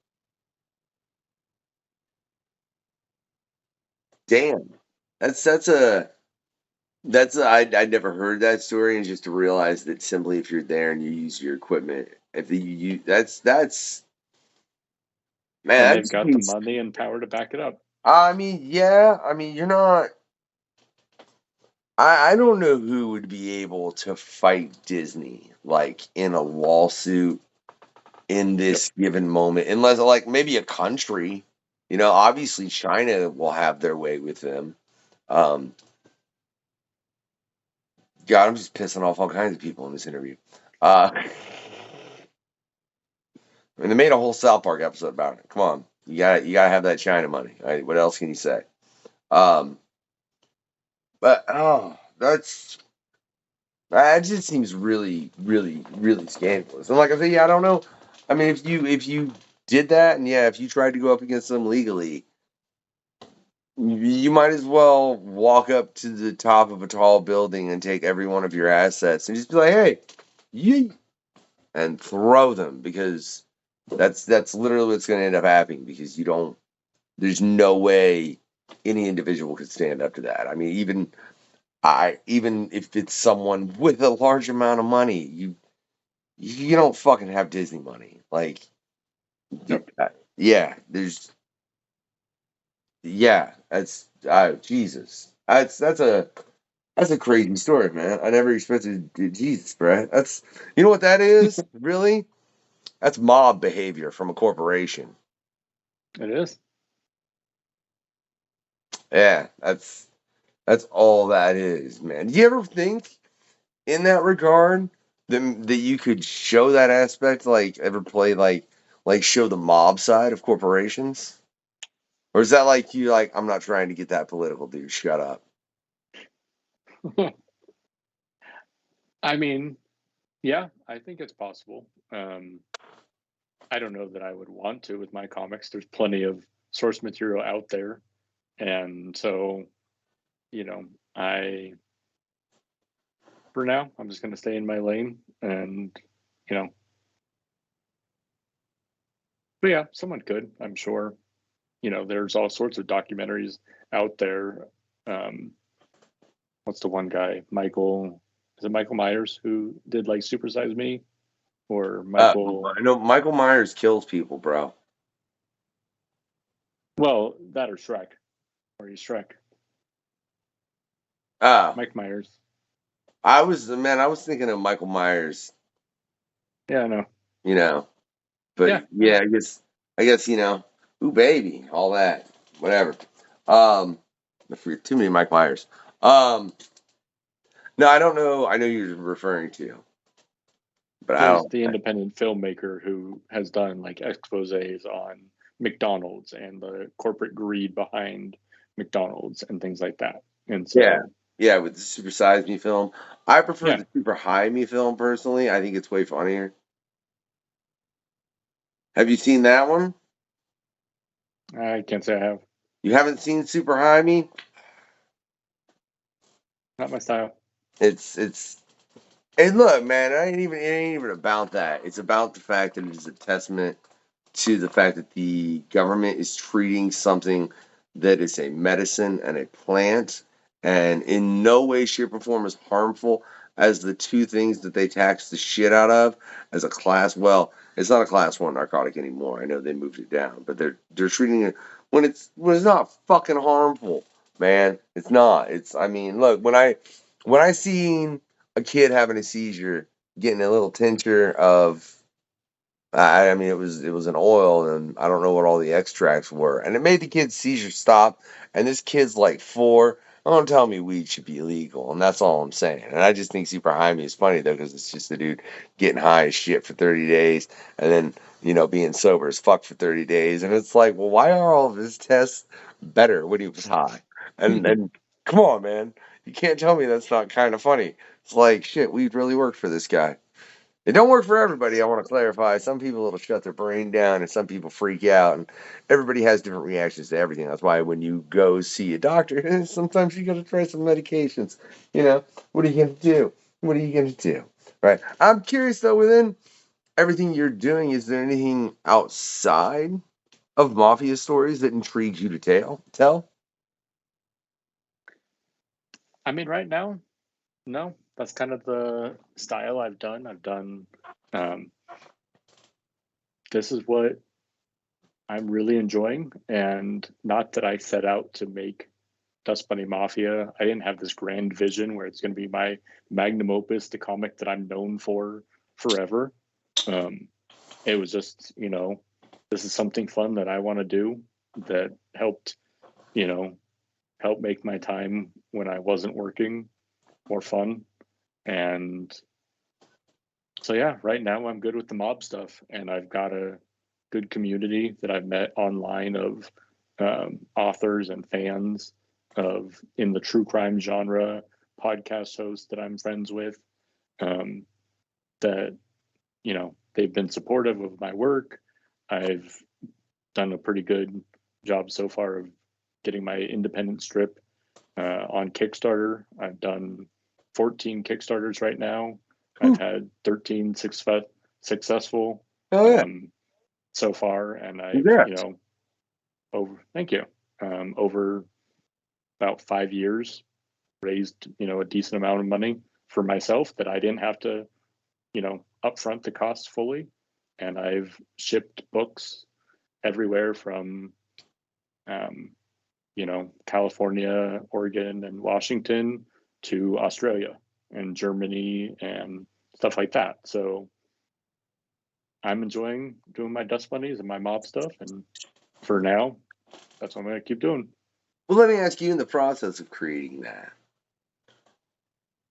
damn. I'd never heard that story, and just to realize that simply if you're there and you use your equipment, if you use that's And man, they've got the money and power to back it up. I mean, yeah, I mean, you're not. I don't know who would be able to fight Disney like in a lawsuit in this given moment, unless like maybe a country. Obviously China will have their way with them. Um, God, I'm just pissing off all kinds of people in this interview. I mean, they made a whole South Park episode about it. Come on, you gotta have that China money. Right? What else can you say? Um, but that just seems really, really, really scandalous. And like I said, yeah, I don't know. I mean, if you did that, and yeah, if you tried to go up against them legally, you might as well walk up to the top of a tall building and take every one of your assets and just be like, "Hey, you," and throw them, because that's literally what's going to end up happening, because you don't. There's no way any individual could stand up to that. I mean, even if it's someone with a large amount of money, you don't fucking have Disney money. Like, Yep. yeah, that's Jesus. That's a crazy story, man. I never expected. Jesus, Brett. You know what that is? Really? That's mob behavior from a corporation. It is. Yeah, that's all that is, man. Do you ever think in that regard that you could show that aspect, like ever play like show the mob side of corporations? Or is that like you like, I'm not trying to get that political, dude. Shut up. I mean, yeah, I think it's possible. I don't know that I would want to with my comics. There's plenty of source material out there. And so, you know, I, for now, I'm just going to stay in my lane and, you know, but yeah, someone could, I'm sure. There's all sorts of documentaries out there. Um, what's the one guy? Is it Michael Myers who did like Super Size Me? Or Michael, I know Michael Myers kills people, bro. well, that or Shrek, or he's Shrek. Ah, Mike Myers. I was thinking of Michael Myers, Yeah, no. you know. But Yeah, yeah, I guess ooh baby, all that, whatever. I forget too many Mike Myers. Um, no, I don't know. I know you're referring to, but I there's don't. the independent filmmaker who has done like exposés on McDonald's and the corporate greed behind McDonald's and things like that. And Yeah, so, yeah, with the Super Size Me film, I prefer yeah, the Super High Me film personally. I think it's way funnier. Have you seen that one? I can't say I have. You haven't seen Super High Me? Not my style. It's and look, man, it ain't even about that. It's about the fact that it is a testament to the fact that the government is treating something that is a medicine and a plant, and in no way, shape, or form is harmful as the two things that they tax the shit out of as a class. Well, it's not a class one narcotic anymore. I know they moved it down, but they're treating it when it's not fucking harmful, man. It's not. I mean, look, when I seen a kid having a seizure, getting a little tincture of I mean, it was an oil, and I don't know what all the extracts were, and it made the kid's seizure stop. And this kid's like 4. Don't tell me weed should be illegal, and that's all I'm saying. And I just think Super High Me is funny though, because it's just a dude getting high as shit for 30 days, and then being sober as fuck for 30 days. And it's like, well, why are all of his tests better when he was high? And come on, man. You can't tell me that's not kind of funny. It's like, shit, weed really worked for this guy. It don't work for everybody, I want to clarify. Some people it'll shut their brain down and some people freak out and everybody has different reactions to everything. That's why when you go see a doctor, sometimes you gotta try some medications. What are you gonna do? What are you gonna do? Right. I'm curious though, within everything you're doing, is there anything outside of Mafia stories that intrigues you to tell? I mean, right now, no, that's kind of the style I've done. Um, this is what I'm really enjoying, and not that I set out to make Dust Bunny Mafia. I didn't have this grand vision where it's going to be my magnum opus, the comic that I'm known for forever. It was just, this is something fun that I want to do that helped, help make my time when I wasn't working more fun. And so, yeah, right now I'm good with the mob stuff, and I've got a good community that I've met online of authors and fans of in the true crime genre, podcast hosts that I'm friends with, that they've been supportive of my work. I've done a pretty good job so far of getting my independent strip on Kickstarter. I've done 14 Kickstarters right now. I've had 13 successful Oh yeah. so far, and I've Congrats. thank you, over about 5 years raised a decent amount of money for myself that I didn't have to upfront the costs fully, and I've shipped books everywhere from California, Oregon, and Washington to Australia and Germany and stuff like that. So I'm enjoying doing my Dust Bunnies and my mob stuff, and for now, that's what I'm going to keep doing. Well, let me ask you, in the process of creating that,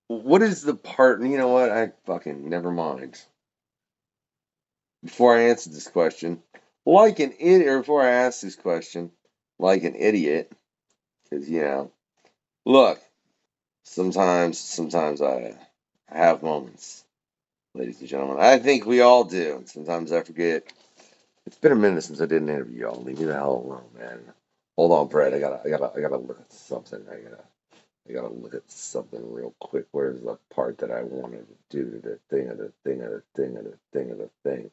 what is the part? You know what? I fucking never mind. Before I answer this question, like an idiot, or before I ask this question, like an idiot, because look, sometimes I have moments, ladies and gentlemen. I think we all do. And sometimes I forget. It's been a minute since I did an interview, y'all. Leave me the hell alone, man. Hold on, Brett. I gotta look at something. I gotta look at something real quick. Where's the part that I wanted to do? The thing of the thing of the thing of the thing of the thing.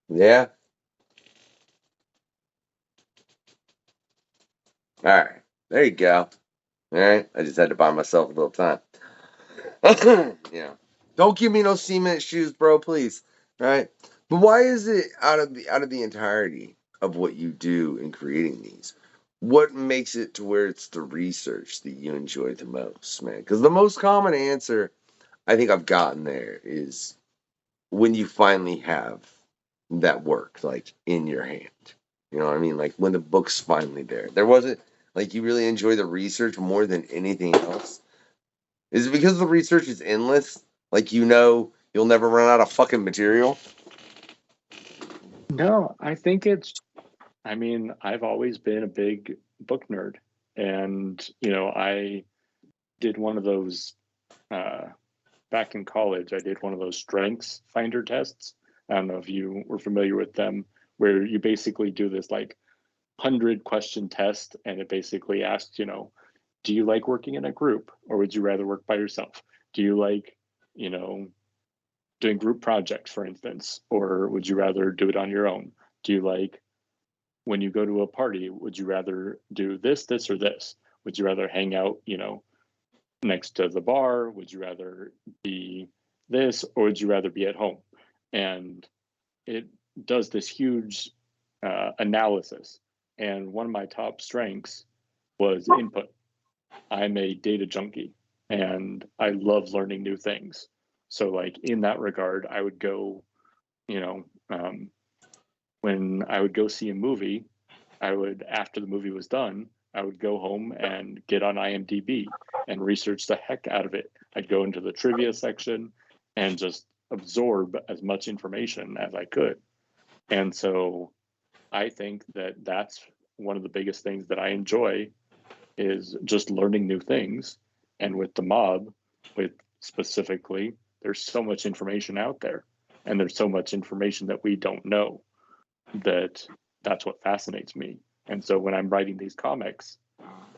Yeah. All right. There you go. All right. I just had to buy myself a little time. Yeah. Don't give me no cement shoes, bro, please. All right. But why is it out of the entirety of what you do in creating these? What makes it to where it's the research that you enjoy the most, man? Because the most common answer I think I've gotten there is when you finally have that work like in your hand. You know what I mean? Like when the book's finally there. There wasn't like you really enjoy the research more than anything else. Is it because the research is endless? Like you'll never run out of fucking material? No, I mean, I've always been a big book nerd. And, I did one of those back in college. I did one of those strengths finder tests. I don't know if you were familiar with them, where you basically do this like 100-question test, and it basically asks, do you like working in a group, or would you rather work by yourself? Do you like, you know, doing group projects, for instance, or would you rather do it on your own? Do you like when you go to a party, would you rather do this, or this? Would you rather hang out, next to the bar? Would you rather be this, or would you rather be at home? And it does this huge analysis. And one of my top strengths was input. I'm a data junkie and I love learning new things. So, like, in that regard, I would go, you know, when I would go see a movie, after the movie was done, I would go home and get on IMDb and research the heck out of it. I'd go into the trivia section and just absorb as much information as I could. And so I think that that's one of the biggest things that I enjoy is just learning new things. And with the mob, with specifically, there's so much information out there, and there's so much information that we don't know, that that's what fascinates me. And so when I'm writing these comics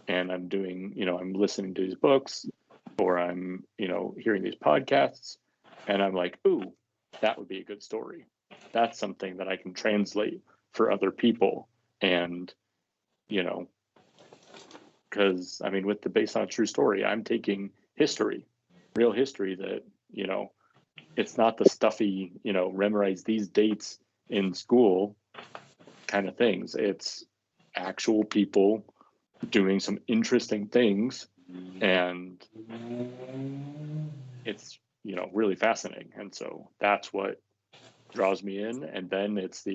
and I'm doing, I'm listening to these books, or I'm, hearing these podcasts, and I'm like, ooh, that would be a good story. That's something that I can translate for other people. And, because with the based on a true story, I'm taking history, real history that, it's not the stuffy, memorize these dates in school kind of things. It's actual people doing some interesting things, and it's, really fascinating. And so that's what draws me in. And then it's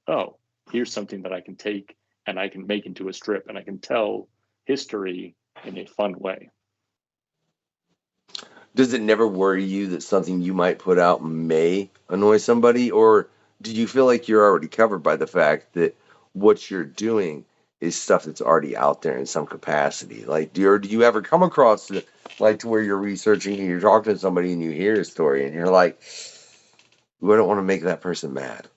oh, here's something that I can take and I can make into a strip, and I can tell history in a fun way. Does it never worry you that something you might put out may annoy somebody, or do you feel like you're already covered by the fact that what you're doing is stuff that's already out there in some capacity? Like, do you ever come across it, like, to where you're researching and you're talking to somebody and you hear a story and you're like, "I don't want to make that person mad."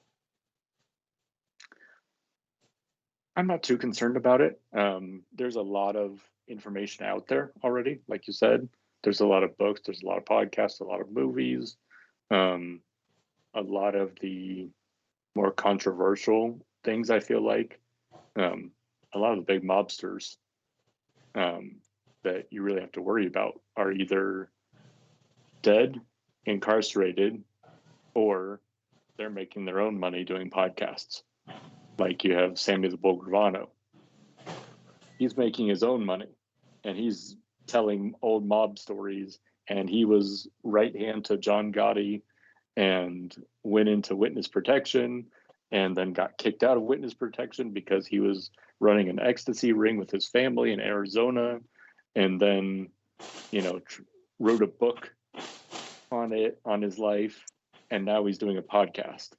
I'm not too concerned about it. There's a lot of information out there already, like you said. There's a lot of books, there's a lot of podcasts, a lot of movies, um, a lot of the more controversial things. I feel like a lot of the big mobsters that you really have to worry about are either dead, incarcerated, or they're making their own money doing podcasts. Like you have Sammy the Bull Gravano. He's making his own money, and he's telling old mob stories. And he was right hand to John Gotti, and went into witness protection, and then got kicked out of witness protection because he was running an ecstasy ring with his family in Arizona, and then wrote a book on his life, and now he's doing a podcast.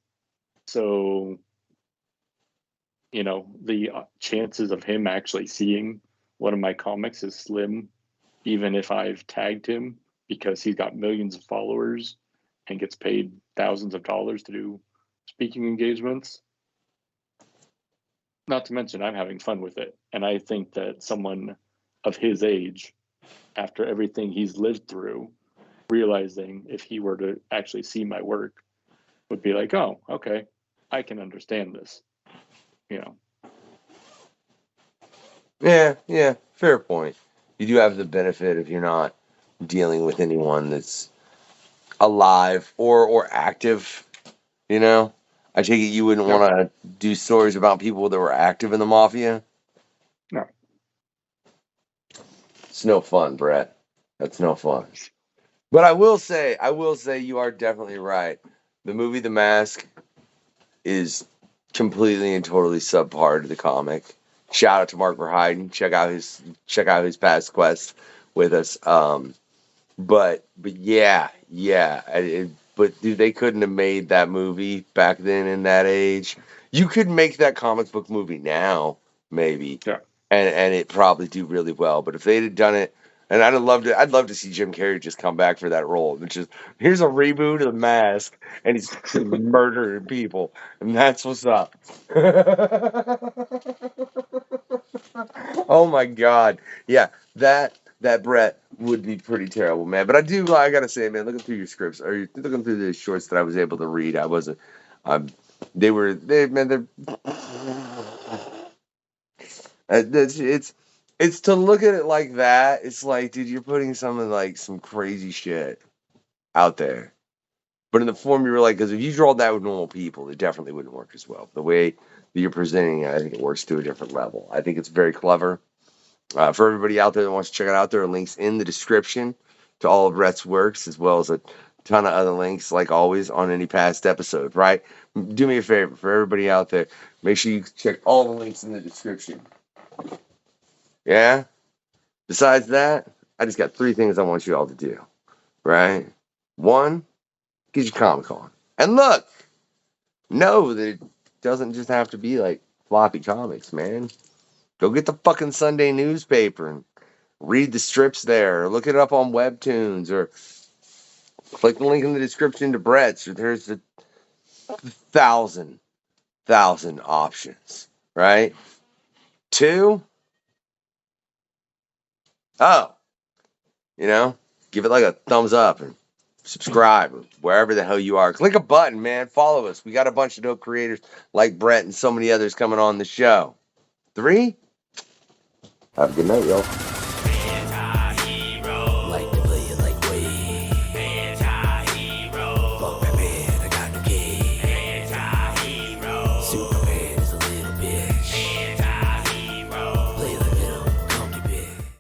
So the chances of him actually seeing one of my comics is slim, even if I've tagged him, because he's got millions of followers and gets paid thousands of dollars to do speaking engagements. Not to mention, I'm having fun with it. And I think that someone of his age, after everything he's lived through, realizing if he were to actually see my work, would be like, oh, okay, I can understand this. Yeah, fair point. You do have the benefit if you're not dealing with anyone that's alive or active, I take it you wouldn't No, want to do stories about people that were active in the Mafia? no. It's no fun, Brett. That's no fun. But I will say you are definitely right. The movie The Mask is completely and totally subpar to the comic. Shout out to Mark Verheiden. Check out his past quest with us. But yeah. But dude, they couldn't have made that movie back then in that age. You could make that comic book movie now, maybe, Yeah. and it probably do really well. But if they'd have done it, and I'd love to see Jim Carrey just come back for that role, which is here's a reboot of The Mask, and he's murdering people, and that's what's up. Oh my God, yeah, that Brett would be pretty terrible, man. But I gotta say, man, looking through your scripts, or looking through the shorts that I was able to read, I wasn't. Man, it's to look at it like that. It's like, dude, you're putting some crazy shit out there. But in the form you were like, because if you draw that with normal people, it definitely wouldn't work as well. The way that you're presenting it, I think it works to a different level. I think it's very clever. For everybody out there that wants to check it out, there are links in the description to all of Rhett's works, as well as a ton of other links, like always, on any past episode, right? Do me a favor, for everybody out there, make sure you check all the links in the description. Yeah? Besides that, I just got 3 things I want you all to do, right? 1, get your comic on. And look, know that doesn't just have to be like floppy comics, man. Go get the fucking Sunday newspaper and read the strips there, or look it up on Webtoons, or click the link in the description to Bret's. There's a thousand options, right? 2, give it like a thumbs up and subscribe wherever the hell you are. Click a button, man. Follow us. We got a bunch of dope creators like Bret and so many others coming on the show. 3, have a good night, y'all.